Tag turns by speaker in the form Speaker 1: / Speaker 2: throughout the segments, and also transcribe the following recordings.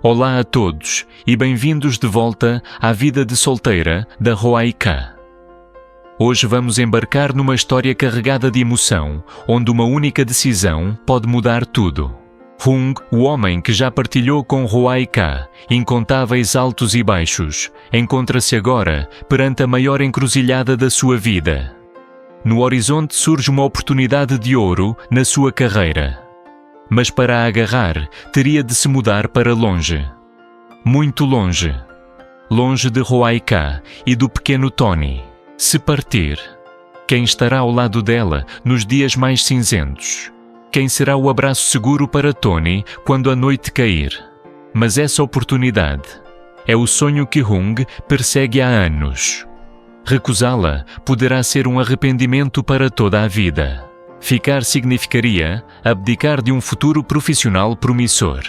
Speaker 1: Olá a todos e bem-vindos de volta à vida de solteira da Ruai-Ka. Hoje vamos embarcar numa história carregada de emoção, onde uma única decisão pode mudar tudo. Hung, o homem que já partilhou com Ruai-Ka incontáveis altos e baixos, encontra-se agora perante a maior encruzilhada da sua vida. No horizonte surge uma oportunidade de ouro na sua carreira. Mas para a agarrar, teria de se mudar para longe. Muito longe. Longe de Ruai-Ka e do pequeno Tony. Se partir, quem estará ao lado dela nos dias mais cinzentos? Quem será o abraço seguro para Tony quando a noite cair? Mas essa oportunidade é o sonho que Hung persegue há anos. Recusá-la poderá ser um arrependimento para toda a vida. Ficar significaria abdicar de um futuro profissional promissor.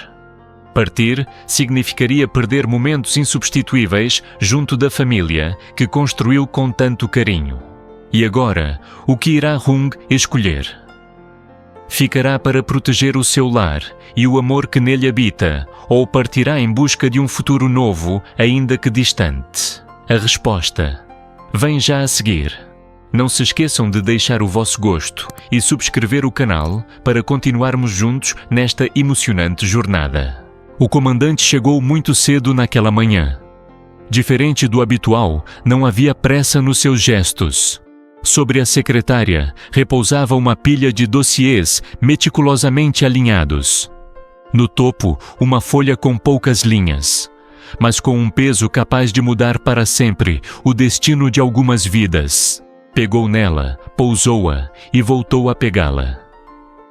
Speaker 1: Partir significaria perder momentos insubstituíveis junto da família que construiu com tanto carinho. E agora, o que irá Hung escolher? Ficará para proteger o seu lar e o amor que nele habita, ou partirá em busca de um futuro novo, ainda que distante? A resposta vem já a seguir. Não se esqueçam de deixar o vosso gosto e subscrever o canal para continuarmos juntos nesta emocionante jornada. O comandante chegou muito cedo naquela manhã. Diferente do habitual, não havia pressa nos seus gestos. Sobre a secretária repousava uma pilha de dossiês meticulosamente alinhados. No topo, uma folha com poucas linhas, mas com um peso capaz de mudar para sempre o destino de algumas vidas. Pegou nela, pousou-a e voltou a pegá-la.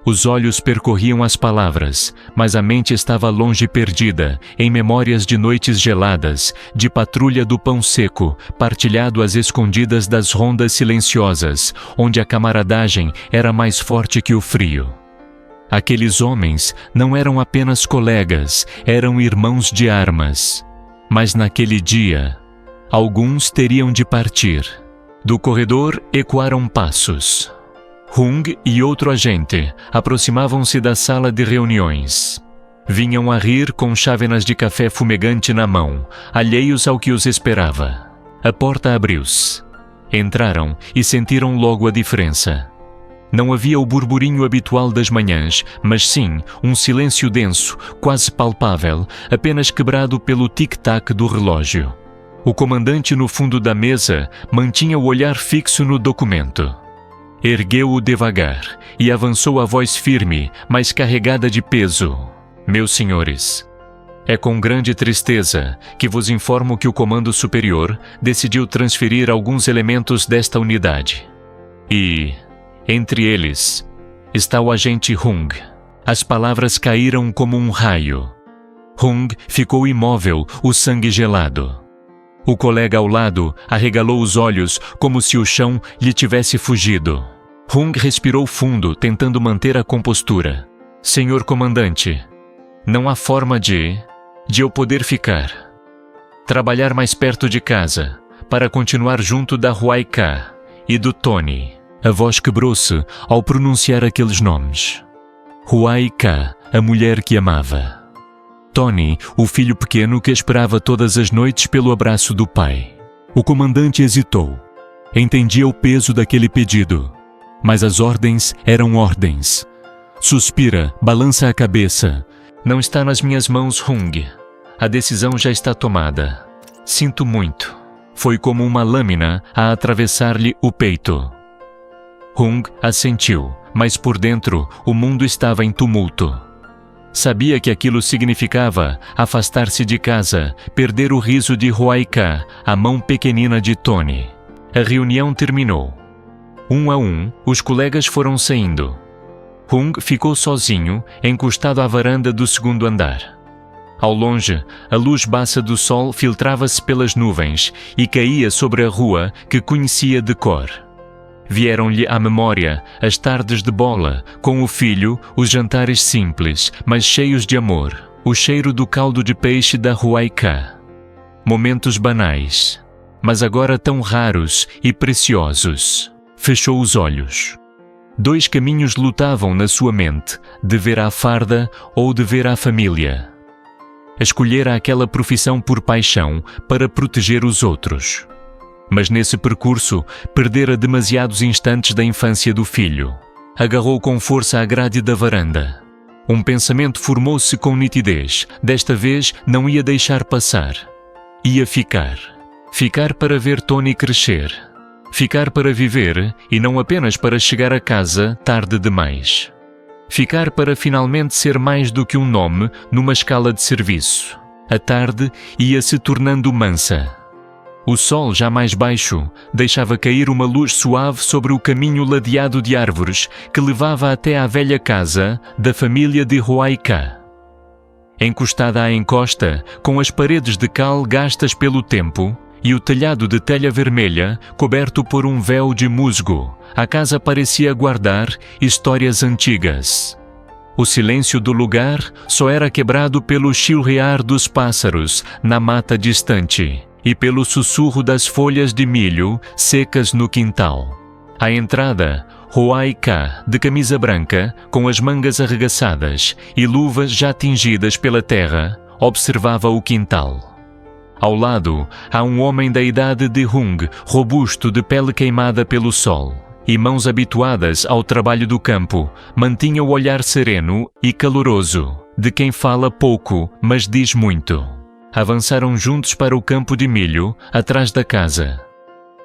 Speaker 1: Os olhos percorriam as palavras, mas a mente estava longe perdida, em memórias de noites geladas, de patrulha do pão seco, partilhado às escondidas das rondas silenciosas, onde a camaradagem era mais forte que o frio. Aqueles homens não eram apenas colegas, eram irmãos de armas. Mas naquele dia, alguns teriam de partir. Do corredor ecoaram passos. Hung e outro agente aproximavam-se da sala de reuniões. Vinham a rir com chávenas de café fumegante na mão, alheios ao que os esperava. A porta abriu-se. Entraram e sentiram logo a diferença. Não havia o burburinho habitual das manhãs, mas sim um silêncio denso, quase palpável, apenas quebrado pelo tic-tac do relógio. O comandante no fundo da mesa mantinha o olhar fixo no documento. Ergueu-o devagar e avançou a voz firme, mas carregada de peso. Meus senhores, é com grande tristeza que vos informo que o Comando Superior decidiu transferir alguns elementos desta unidade. E, entre eles, está o agente Hung. As palavras caíram como um raio. Hung ficou imóvel, o sangue gelado. O colega ao lado arregalou os olhos como se o chão lhe tivesse fugido. Hung respirou fundo, tentando manter a compostura. Senhor comandante, não há forma de eu poder ficar. Trabalhar mais perto de casa, para continuar junto da Ruai-Ka e do Tony. A voz quebrou-se ao pronunciar aqueles nomes. Ruai-Ka, a mulher que amava. Tony, o filho pequeno que esperava todas as noites pelo abraço do pai. O comandante hesitou. Entendia o peso daquele pedido, mas as ordens eram ordens. Suspira, balança a cabeça. Não está nas minhas mãos, Hung. A decisão já está tomada. Sinto muito. Foi como uma lâmina a atravessar-lhe o peito. Hung assentiu, mas por dentro o mundo estava em tumulto. Sabia que aquilo significava afastar-se de casa, perder o riso de Ruai-Ka, a mão pequenina de Tony. A reunião terminou. Um a um, os colegas foram saindo. Hung ficou sozinho, encostado à varanda do segundo andar. Ao longe, a luz baça do sol filtrava-se pelas nuvens e caía sobre a rua que conhecia de cor. Vieram-lhe à memória as tardes de bola, com o filho, os jantares simples, mas cheios de amor, o cheiro do caldo de peixe da Ruai-Ka. Momentos banais, mas agora tão raros e preciosos. Fechou os olhos. 2 caminhos lutavam na sua mente, dever à farda ou dever à família. Escolhera aquela profissão por paixão para proteger os outros. Mas nesse percurso, perdera demasiados instantes da infância do filho. Agarrou com força a grade da varanda. Um pensamento formou-se com nitidez. Desta vez não ia deixar passar. Ia ficar. Ficar para ver Tony crescer. Ficar para viver e não apenas para chegar a casa tarde demais. Ficar para finalmente ser mais do que um nome numa escala de serviço. A tarde ia se tornando mansa. O sol, já mais baixo, deixava cair uma luz suave sobre o caminho ladeado de árvores que levava até à velha casa da família de Huayca. Encostada à encosta, com as paredes de cal gastas pelo tempo e o telhado de telha vermelha coberto por um véu de musgo, a casa parecia guardar histórias antigas. O silêncio do lugar só era quebrado pelo chilrear dos pássaros na mata distante e pelo sussurro das folhas de milho secas no quintal. À entrada, Huayca, de camisa branca, com as mangas arregaçadas e luvas já tingidas pela terra, observava o quintal. Ao lado, há um homem da idade de Hung, robusto, de pele queimada pelo sol, e mãos habituadas ao trabalho do campo, mantinha o olhar sereno e caloroso, de quem fala pouco, mas diz muito. Avançaram juntos para o campo de milho, atrás da casa.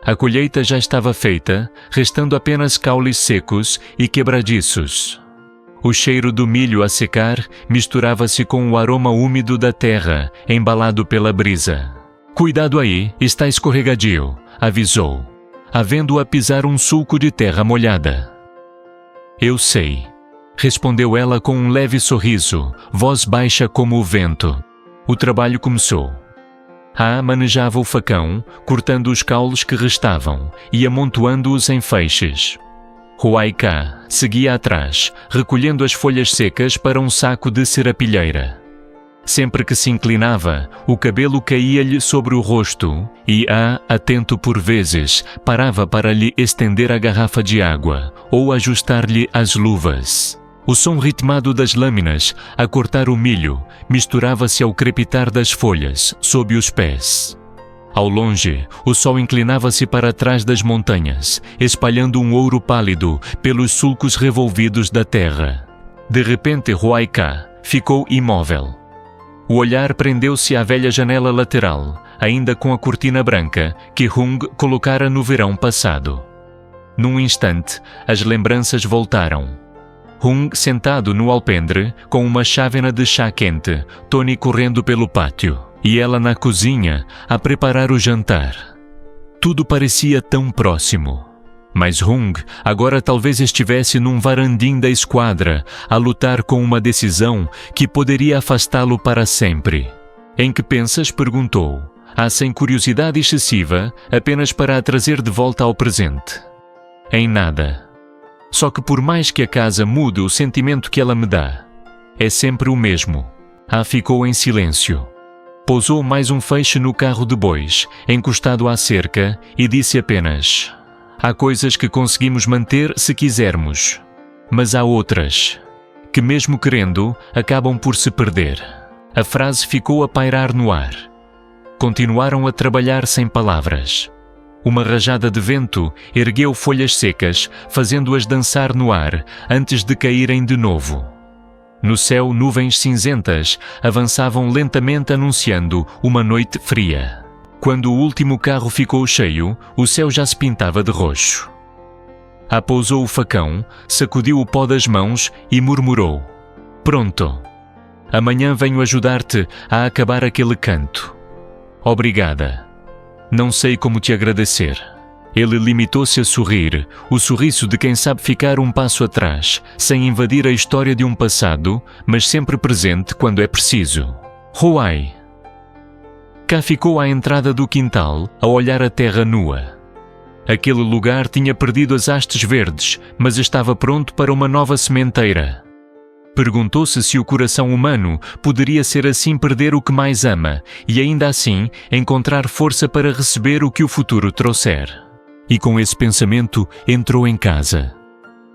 Speaker 1: A colheita já estava feita, restando apenas caules secos e quebradiços. O cheiro do milho a secar misturava-se com o aroma úmido da terra, embalado pela brisa. "Cuidado aí, está escorregadio", avisou, havendo-a pisar um sulco de terra molhada. "Eu sei", respondeu ela com um leve sorriso, voz baixa como o vento. O trabalho começou. A manejava o facão, cortando os caules que restavam e amontoando-os em feixes. Huayca seguia atrás, recolhendo as folhas secas para um saco de serapilheira. Sempre que se inclinava, o cabelo caía-lhe sobre o rosto e atento por vezes, parava para lhe estender a garrafa de água ou ajustar-lhe as luvas. O som ritmado das lâminas, a cortar o milho, misturava-se ao crepitar das folhas, sob os pés. Ao longe, o sol inclinava-se para trás das montanhas, espalhando um ouro pálido pelos sulcos revolvidos da terra. De repente, Huayca ficou imóvel. O olhar prendeu-se à velha janela lateral, ainda com a cortina branca, que Hung colocara no verão passado. Num instante, as lembranças voltaram. Hung sentado no alpendre, com uma chávena de chá quente, Tony correndo pelo pátio, e ela na cozinha, a preparar o jantar. Tudo parecia tão próximo. Mas Hung agora talvez estivesse num varandim da esquadra, a lutar com uma decisão que poderia afastá-lo para sempre. "Em que pensas?", perguntou, sem curiosidade excessiva, apenas para a trazer de volta ao presente. "Em nada. Só que por mais que a casa mude o sentimento que ela me dá, é sempre o mesmo." Ficou em silêncio. Pousou mais um feixe no carro de bois, encostado à cerca, e disse apenas: "Há coisas que conseguimos manter se quisermos, mas há outras que, mesmo querendo, acabam por se perder." A frase ficou a pairar no ar. Continuaram a trabalhar sem palavras. Uma rajada de vento ergueu folhas secas, fazendo-as dançar no ar antes de caírem de novo. No céu, nuvens cinzentas avançavam lentamente, anunciando uma noite fria. Quando o último carro ficou cheio, o céu já se pintava de roxo. Pousou o facão, sacudiu o pó das mãos e murmurou: "Pronto. Amanhã venho ajudar-te a acabar aquele canto. Obrigada. Não sei como te agradecer." Ele limitou-se a sorrir, o sorriso de quem sabe ficar um passo atrás, sem invadir a história de um passado, mas sempre presente quando é preciso. "Huay." Cá ficou à entrada do quintal, a olhar a terra nua. Aquele lugar tinha perdido as hastes verdes, mas estava pronto para uma nova sementeira. Perguntou-se se o coração humano poderia ser assim perder o que mais ama e ainda assim encontrar força para receber o que o futuro trouxer. E com esse pensamento entrou em casa.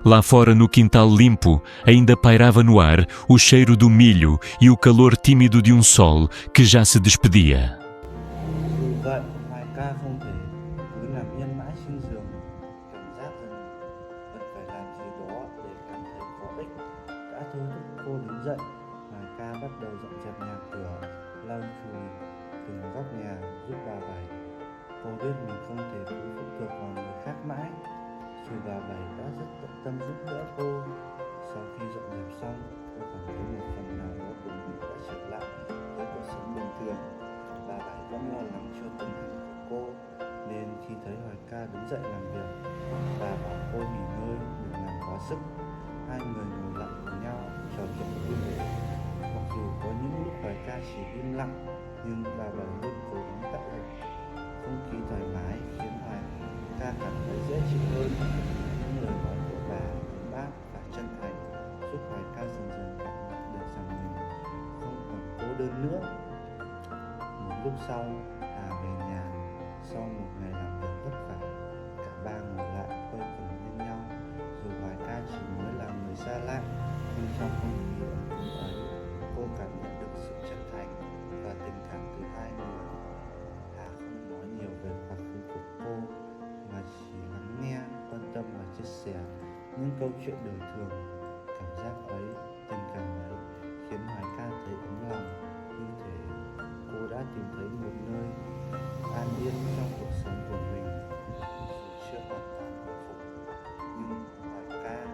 Speaker 1: Lá fora, no quintal limpo, ainda pairava no ar o cheiro do milho e o calor tímido de um sol que já se despedia.
Speaker 2: Dù vậy, Hoài ca không thể cứ nằm yên mãi trên giường, cảm giác rằng vẫn phải làm gì đó để cảm thấy có ích đã thôi thúc cô đứng dậy. Hoài ca bắt đầu dọn dẹp nhà cửa, lau chùi từng góc nhà giúp bà Bảy. Cô biết mình không thể cứ phụ thuộc vào người khác mãi, dù bà Bảy đã rất tận tâm giúp đỡ cô. Sau khi dọn dẹp xong, cô cảm thấy một phần nào đó của mình đã trở lại với cuộc sống bình thường. Bà Bảy vẫn lo lắng cho tình hình của cô, nên khi thấy Hoài ca đứng dậy làm việc, bà bảo cô nghỉ ngơi, đừng làm quá sức. Hai người ngồi lại cùng nhau trò chuyện vui vẻ. Mặc dù có những lúc Hoài ca chỉ im lặng, nhưng bà Bảy luôn cố gắng tạo dựng không khí thoải mái khiến Hoài ca cảm thấy dễ chịu hơn. Những lời nói của bà ấm áp và chân thành giúp Hoài ca dần dần cảm nhận được rằng mình không còn cô đơn nữa. Một lúc sau, Hà về nhà sau một ngày làm việc vất vả. Cả ba ngồi lại quây quần bên nhau. Dù Hoài ca chỉ mới là người xa lạ, nhưng trong không khí ấm cúng ấy, cô cảm nhận được sự chân thành và tình cảm từ hai người. Hà không nói nhiều về quá khứ của cô, mà chỉ lắng nghe, quan tâm và chia sẻ những câu chuyện đời thường. Cảm giác ấy, tình cảm ấy khiến Hoài ca thấy ấm lòng, như thể cô đã tìm thấy một nơi an yên trong cuộc sống của mình. Dù chưa hoàn toàn hồi phục, nhưng Hoài ca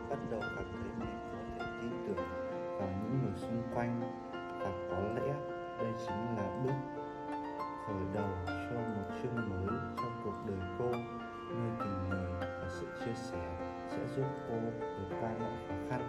Speaker 2: bắt đầu cảm thấy mình có thể tin tưởng vào những người xung quanh, và có lẽ đây chính là bước khởi đầu cho một chương mới trong cuộc đời cô, nơi tình người và sự chia sẻ sẽ giúp cô vượt qua mọi khó khăn.